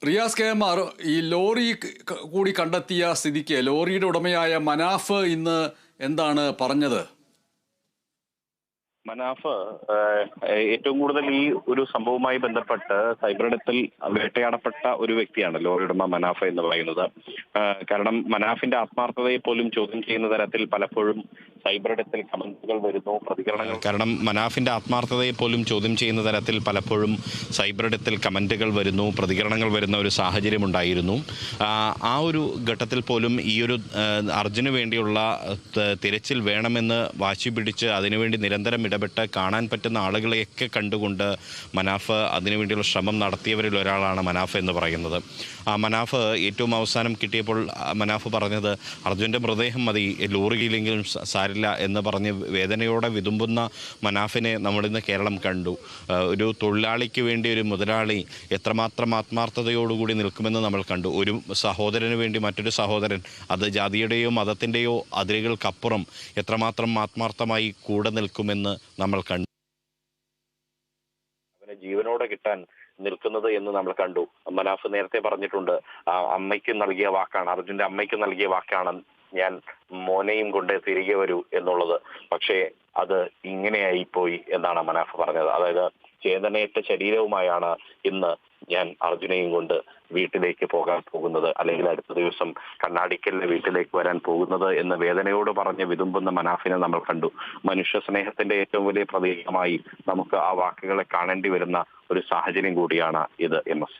Riyas K M R ഈ lorry കൂടി കണ്ടെത്തിയ സ്ഥിതിക്ക് ലോറിയുടെ ഉടമയായ മനാഫ് ഇന്ന് എന്താണ് പറഞ്ഞത്? മനാഫ് ഏറ്റവും കൂടുതൽ ഈ ഒരു സംഭവവുമായി ബന്ധപ്പെട്ട് സൈബറിടത്തിൽ വേട്ടയാടപ്പെട്ട ഒരു വ്യക്തിയാണ് ലോറി ഉടമ മനാഫ് എന്ന് പറയുന്നത്. കാരണം മനാഫിന്റെ ആത്മാർത്ഥതയെ പോലും ചോദ്യം ചെയ്യുന്ന തരത്തിൽ പലപ്പോഴും സൈബറിടത്തിൽ കമന്റുകൾ വരുന്നു, പ്രതികരണങ്ങൾ. കാരണം മനാഫിന്റെ ആത്മാർത്ഥതയെ പോലും ചോദ്യം ചെയ്യുന്ന തരത്തിൽ പലപ്പോഴും സൈബറിടത്തിൽ കമന്റുകൾ വരുന്നു, പ്രതികരണങ്ങൾ വരുന്ന ഒരു സാഹചര്യം ഉണ്ടായിരുന്നു. ആ ഒരു ഘട്ടത്തിൽ പോലും ഈ ഒരു അർജുന് വേണ്ടിയുള്ള തിരച്ചിൽ വേണമെന്ന് വാശി പിടിച്ച് അതിനുവേണ്ടി നിരന്തരം ഇടപെട്ട് കാണാൻ പറ്റുന്ന ആളുകളെയൊക്കെ കണ്ടുകൊണ്ട് മനാഫ് അതിനുവേണ്ടിയുള്ള ശ്രമം നടത്തിയവരിൽ ഒരാളാണ് മനാഫ് എന്ന് പറയുന്നത്. ആ മനാഫ് ഏറ്റവും അവസാനം കിട്ടിയപ്പോൾ മനാഫ് പറഞ്ഞത് അർജുൻ്റെ മൃതദേഹം മതി, ലോറിയിലെങ്കിലും സാരില്ല എന്ന് പറഞ്ഞ് വേദനയോടെ വിതുമ്പുന്ന മനാഫിനെ നമ്മളിന്ന് കേരളം കണ്ടു. ഒരു തൊഴിലാളിക്ക് വേണ്ടി ഒരു മുതലാളി എത്രമാത്രം ആത്മാർത്ഥതയോടുകൂടി നിൽക്കുമെന്ന് നമ്മൾ കണ്ടു. ഒരു സഹോദരന് വേണ്ടി മറ്റൊരു സഹോദരൻ, അത് ജാതിയുടെയോ മതത്തിൻ്റെയോ അതിരുകൾക്കപ്പുറം എത്രമാത്രം ആത്മാർത്ഥമായി കൂടെ നിൽക്കുമെന്ന് നമ്മൾ കണ്ടു. അവനെ ജീവനോടെ കിട്ടാൻ നിൽക്കുന്നത് എന്ന് നമ്മൾ കണ്ടു. മനാഫ് നേരത്തെ പറഞ്ഞിട്ടുണ്ട്, അമ്മയ്ക്ക് നൽകിയ വാക്കാണ്, അർജുന്റെ അമ്മയ്ക്ക് നൽകിയ വാക്കാണ് ഞാൻ മോനെയും കൊണ്ട് തിരികെ വരൂ എന്നുള്ളത്. പക്ഷേ അത് ഇങ്ങനെയായി പോയി എന്നാണ് മനാഫ് പറഞ്ഞത്. അതായത് ചേതനയേറ്റ ശരീരവുമായാണ് ഇന്ന് ഞാൻ അർജുനെയും കൊണ്ട് വീട്ടിലേക്ക് പോകാൻ പോകുന്നത്, അല്ലെങ്കിൽ അടുത്ത ദിവസം കണ്ണാടിക്കലിന്റെ വീട്ടിലേക്ക് വരാൻ പോകുന്നത് എന്ന് വേദനയോട് പറഞ്ഞ് വിതുമ്പുന്ന മനാഫിനെ നമ്മൾ കണ്ടു. മനുഷ്യ സ്നേഹത്തിന്റെ ഏറ്റവും വലിയ പ്രതീകമായി നമുക്ക് ആ വാക്കുകളെ കാണേണ്ടി വരുന്ന ഒരു സാഹചര്യം കൂടിയാണ് ഇത്. MS